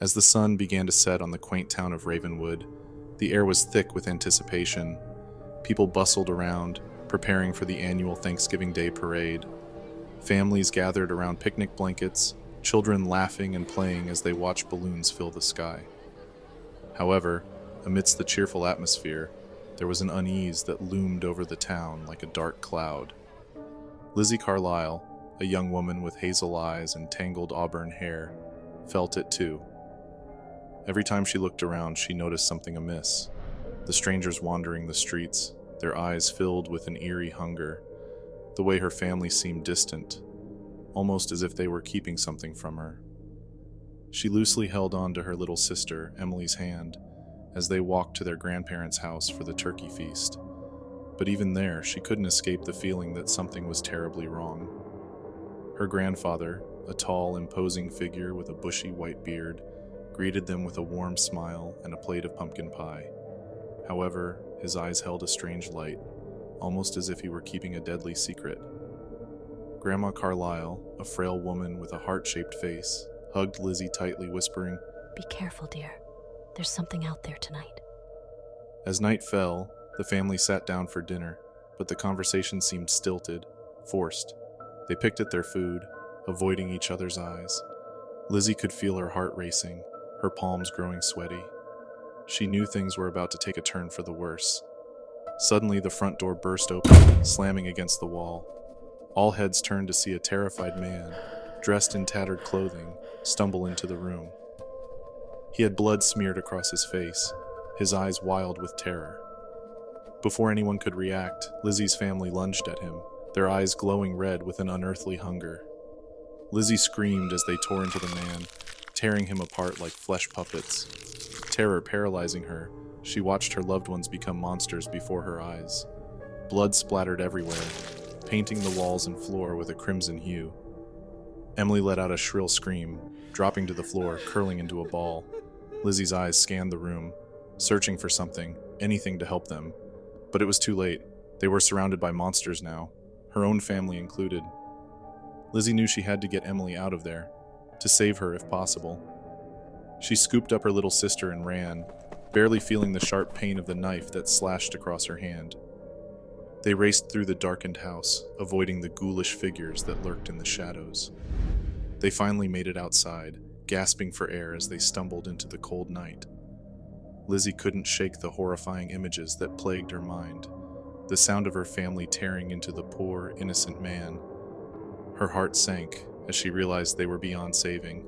As the sun began to set on the quaint town of Ravenwood, the air was thick with anticipation. People bustled around, preparing for the annual Thanksgiving Day parade. Families gathered around picnic blankets, children laughing and playing as they watched balloons fill the sky. However, amidst the cheerful atmosphere, there was an unease that loomed over the town like a dark cloud. Lizzie Carlyle, a young woman with hazel eyes and tangled auburn hair, felt it too. Every time she looked around, she noticed something amiss. The strangers wandering the streets, their eyes filled with an eerie hunger. The way her family seemed distant, almost as if they were keeping something from her. She loosely held on to her little sister, Emily's hand, as they walked to their grandparents' house for the turkey feast. But even there, she couldn't escape the feeling that something was terribly wrong. Her grandfather, a tall, imposing figure with a bushy white beard, greeted them with a warm smile and a plate of pumpkin pie. However, his eyes held a strange light, almost as if he were keeping a deadly secret. Grandma Carlyle, a frail woman with a heart-shaped face, hugged Lizzie tightly, whispering, "Be careful, dear. There's something out there tonight." As night fell, the family sat down for dinner, but the conversation seemed stilted, forced. They picked at their food, avoiding each other's eyes. Lizzie could feel her heart racing, her palms growing sweaty. She knew things were about to take a turn for the worse. Suddenly, the front door burst open, slamming against the wall. All heads turned to see a terrified man, dressed in tattered clothing, stumble into the room. He had blood smeared across his face, his eyes wild with terror. Before anyone could react, Lizzie's family lunged at him, their eyes glowing red with an unearthly hunger. Lizzie screamed as they tore into the man, tearing him apart like flesh puppets. Terror paralyzing her, she watched her loved ones become monsters before her eyes. Blood splattered everywhere, painting the walls and floor with a crimson hue. Emily let out a shrill scream, dropping to the floor, curling into a ball. Lizzie's eyes scanned the room, searching for something, anything to help them. But it was too late. They were surrounded by monsters now, her own family included. Lizzie knew she had to get Emily out of there, to save her if possible. She scooped up her little sister and ran, barely feeling the sharp pain of the knife that slashed across her hand. They raced through the darkened house, avoiding the ghoulish figures that lurked in the shadows. They finally made it outside, gasping for air as they stumbled into the cold night. Lizzie couldn't shake the horrifying images that plagued her mind, the sound of her family tearing into the poor, innocent man. Her heart sank as she realized they were beyond saving.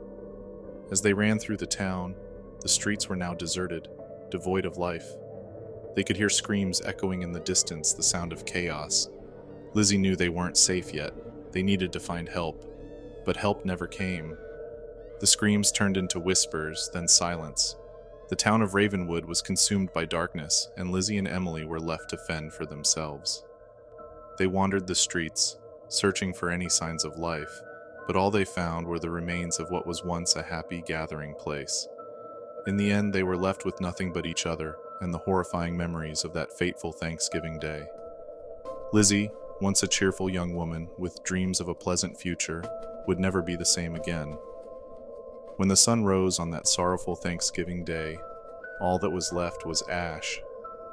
As they ran through the town, the streets were now deserted, devoid of life. They could hear screams echoing in the distance, the sound of chaos. Lizzie knew they weren't safe yet. They needed to find help, but help never came. The screams turned into whispers, then silence. The town of Ravenwood was consumed by darkness, and Lizzie and Emily were left to fend for themselves. They wandered the streets, searching for any signs of life, but all they found were the remains of what was once a happy gathering place. In the end, they were left with nothing but each other and the horrifying memories of that fateful Thanksgiving Day. Lizzie, once a cheerful young woman with dreams of a pleasant future, would never be the same again. When the sun rose on that sorrowful Thanksgiving Day, all that was left was ash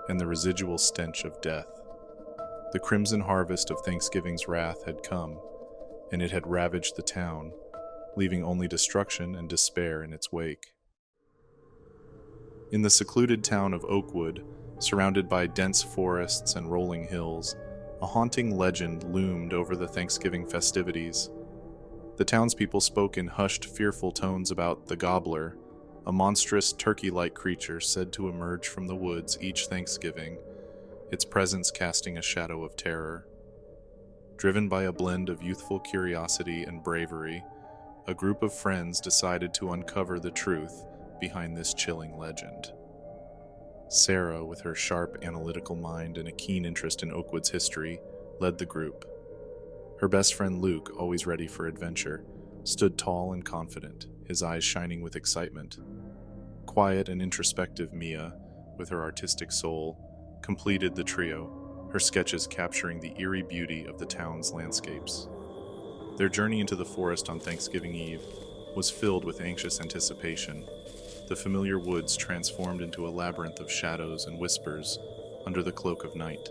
and the residual stench of death. The crimson harvest of Thanksgiving's wrath had come, and it had ravaged the town, leaving only destruction and despair in its wake. In the secluded town of Oakwood, surrounded by dense forests and rolling hills, a haunting legend loomed over the Thanksgiving festivities. The townspeople spoke in hushed, fearful tones about the Gobbler, a monstrous turkey-like creature said to emerge from the woods each Thanksgiving, its presence casting a shadow of terror. Driven by a blend of youthful curiosity and bravery, a group of friends decided to uncover the truth behind this chilling legend. Sarah, with her sharp, analytical mind and a keen interest in Oakwood's history, led the group. Her best friend Luke, always ready for adventure, stood tall and confident, his eyes shining with excitement. Quiet and introspective Mia, with her artistic soul, completed the trio, her sketches capturing the eerie beauty of the town's landscapes. Their journey into the forest on Thanksgiving Eve was filled with anxious anticipation. The familiar woods transformed into a labyrinth of shadows and whispers under the cloak of night.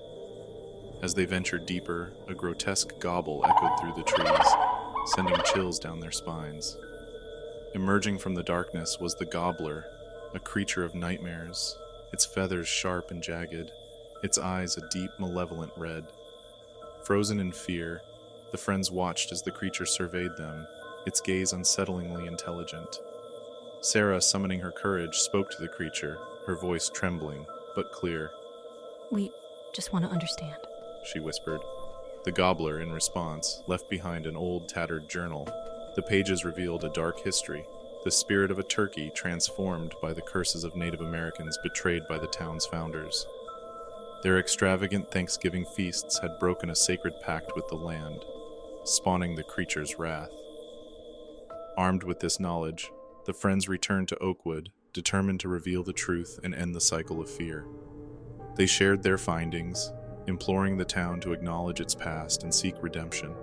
As they ventured deeper, a grotesque gobble echoed through the trees, sending chills down their spines. Emerging from the darkness was the Gobbler, a creature of nightmares, its feathers sharp and jagged, its eyes a deep, malevolent red. Frozen in fear, the friends watched as the creature surveyed them, its gaze unsettlingly intelligent. Sarah, summoning her courage, spoke to the creature, her voice trembling, but clear. We just want to understand. She whispered. The Gobbler, in response, left behind an old, tattered journal. The pages revealed a dark history, the spirit of a turkey transformed by the curses of Native Americans betrayed by the town's founders. Their extravagant Thanksgiving feasts had broken a sacred pact with the land, spawning the creature's wrath. Armed with this knowledge, the friends returned to Oakwood, determined to reveal the truth and end the cycle of fear. They shared their findings, imploring the town to acknowledge its past and seek redemption.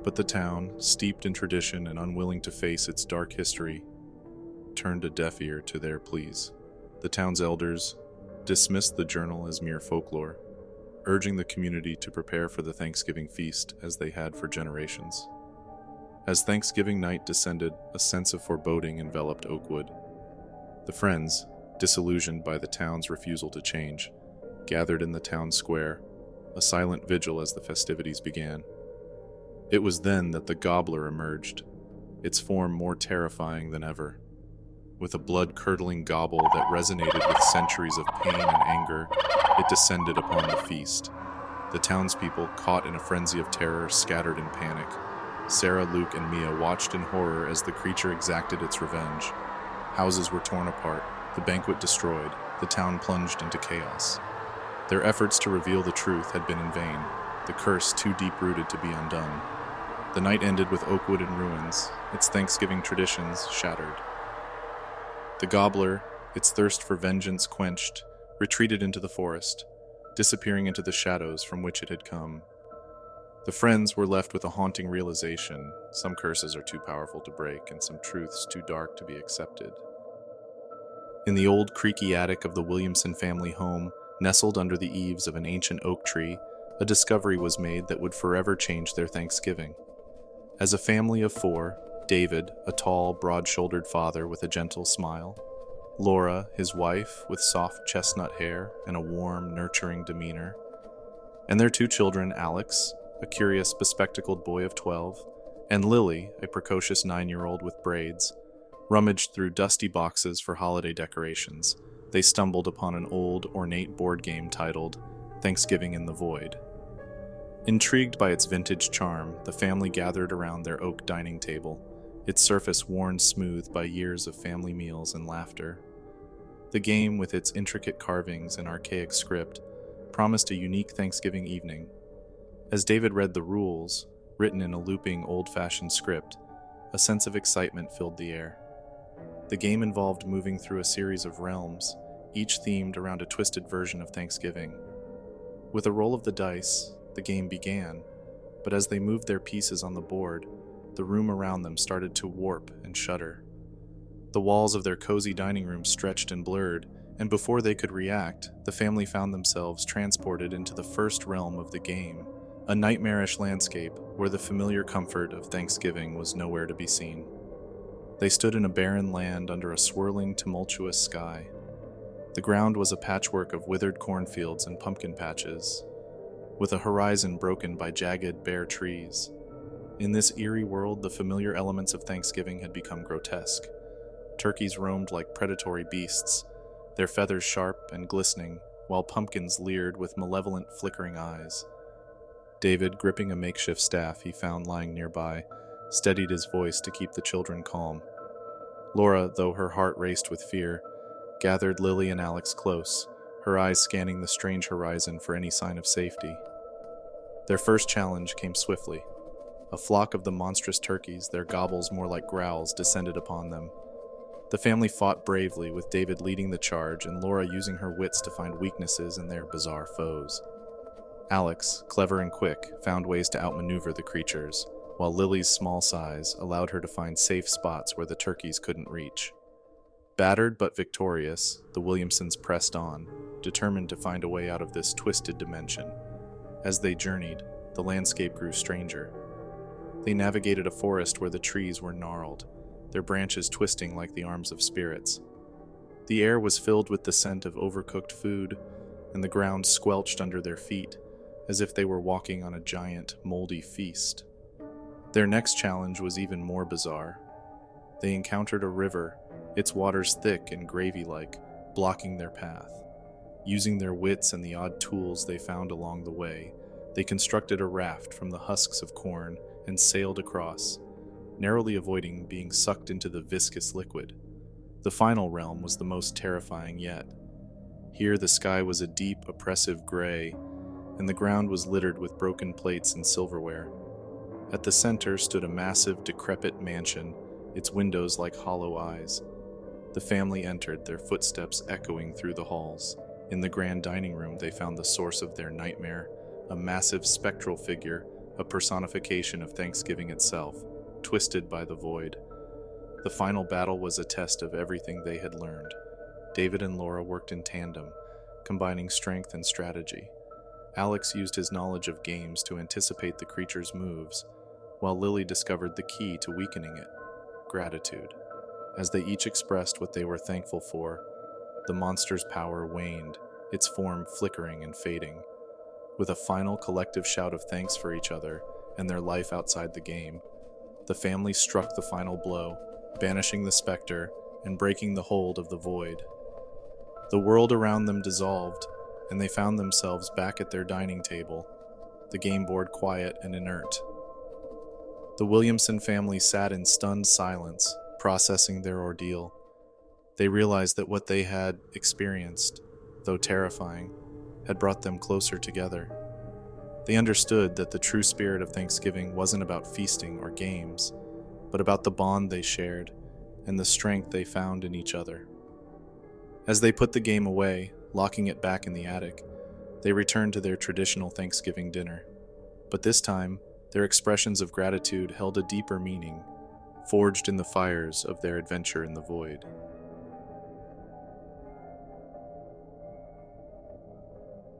But the town, steeped in tradition and unwilling to face its dark history, turned a deaf ear to their pleas. The town's elders dismissed the journal as mere folklore, urging the community to prepare for the Thanksgiving feast as they had for generations. As Thanksgiving night descended, a sense of foreboding enveloped Oakwood. The friends, disillusioned by the town's refusal to change, gathered in the town square, a silent vigil as the festivities began. It was then that the Gobbler emerged, its form more terrifying than ever. With a blood-curdling gobble that resonated with centuries of pain and anger, it descended upon the feast. The townspeople, caught in a frenzy of terror, scattered in panic. Sarah, Luke, and Mia watched in horror as the creature exacted its revenge. Houses were torn apart, the banquet destroyed, the town plunged into chaos. Their efforts to reveal the truth had been in vain, the curse too deep-rooted to be undone. The night ended with Oakwood in ruins, its Thanksgiving traditions shattered. The Gobbler, its thirst for vengeance quenched, retreated into the forest, disappearing into the shadows from which it had come. The friends were left with a haunting realization: some curses are too powerful to break, and some truths too dark to be accepted. In the old creaky attic of the Williamson family home, nestled under the eaves of an ancient oak tree, a discovery was made that would forever change their Thanksgiving. As a family of four, David, a tall, broad-shouldered father with a gentle smile, Laura, his wife, with soft chestnut hair and a warm, nurturing demeanor, and their two children, Alex, a curious, bespectacled boy of 12, and Lily, a precocious 9-year-old with braids, rummaged through dusty boxes for holiday decorations. They stumbled upon an old, ornate board game titled Thanksgiving in the Void. Intrigued by its vintage charm, the family gathered around their oak dining table, its surface worn smooth by years of family meals and laughter. The game, with its intricate carvings and archaic script, promised a unique Thanksgiving evening. As David read the rules, written in a looping, old-fashioned script, a sense of excitement filled the air. The game involved moving through a series of realms, each themed around a twisted version of Thanksgiving. With a roll of the dice, the game began, but as they moved their pieces on the board, the room around them started to warp and shudder. The walls of their cozy dining room stretched and blurred, and before they could react, the family found themselves transported into the first realm of the game, a nightmarish landscape where the familiar comfort of Thanksgiving was nowhere to be seen. They stood in a barren land under a swirling, tumultuous sky. The ground was a patchwork of withered cornfields and pumpkin patches, with a horizon broken by jagged, bare trees. In this eerie world, the familiar elements of Thanksgiving had become grotesque. Turkeys roamed like predatory beasts, their feathers sharp and glistening, while pumpkins leered with malevolent, flickering eyes. David, gripping a makeshift staff he found lying nearby, steadied his voice to keep the children calm. Laura, though her heart raced with fear, gathered Lily and Alex close, her eyes scanning the strange horizon for any sign of safety. Their first challenge came swiftly. A flock of the monstrous turkeys, their gobbles more like growls, descended upon them. The family fought bravely, with David leading the charge and Laura using her wits to find weaknesses in their bizarre foes. Alex, clever and quick, found ways to outmaneuver the creatures, while Lily's small size allowed her to find safe spots where the turkeys couldn't reach. Battered but victorious, the Williamsons pressed on, determined to find a way out of this twisted dimension. As they journeyed, the landscape grew stranger. They navigated a forest where the trees were gnarled, their branches twisting like the arms of spirits. The air was filled with the scent of overcooked food, and the ground squelched under their feet, as if they were walking on a giant, moldy feast. Their next challenge was even more bizarre. They encountered a river, its waters thick and gravy-like, blocking their path. Using their wits and the odd tools they found along the way, they constructed a raft from the husks of corn and sailed across, narrowly avoiding being sucked into the viscous liquid. The final realm was the most terrifying yet. Here the sky was a deep, oppressive gray, and the ground was littered with broken plates and silverware. At the center stood a massive, decrepit mansion, its windows like hollow eyes. The family entered, their footsteps echoing through the halls. In the grand dining room, they found the source of their nightmare, a massive spectral figure, a personification of Thanksgiving itself, twisted by the void. The final battle was a test of everything they had learned. David and Laura worked in tandem, combining strength and strategy. Alex used his knowledge of games to anticipate the creature's moves, while Lily discovered the key to weakening it: gratitude. As they each expressed what they were thankful for, the monster's power waned, its form flickering and fading. With a final collective shout of thanks for each other and their life outside the game, the family struck the final blow, banishing the specter and breaking the hold of the void. The world around them dissolved, and they found themselves back at their dining table, the game board quiet and inert. The Williamson family sat in stunned silence, processing their ordeal. They realized that what they had experienced, though terrifying, had brought them closer together. They understood that the true spirit of Thanksgiving wasn't about feasting or games, but about the bond they shared and the strength they found in each other. As they put the game away, locking it back in the attic, they returned to their traditional Thanksgiving dinner. But this time, their expressions of gratitude held a deeper meaning, forged in the fires of their adventure in the void.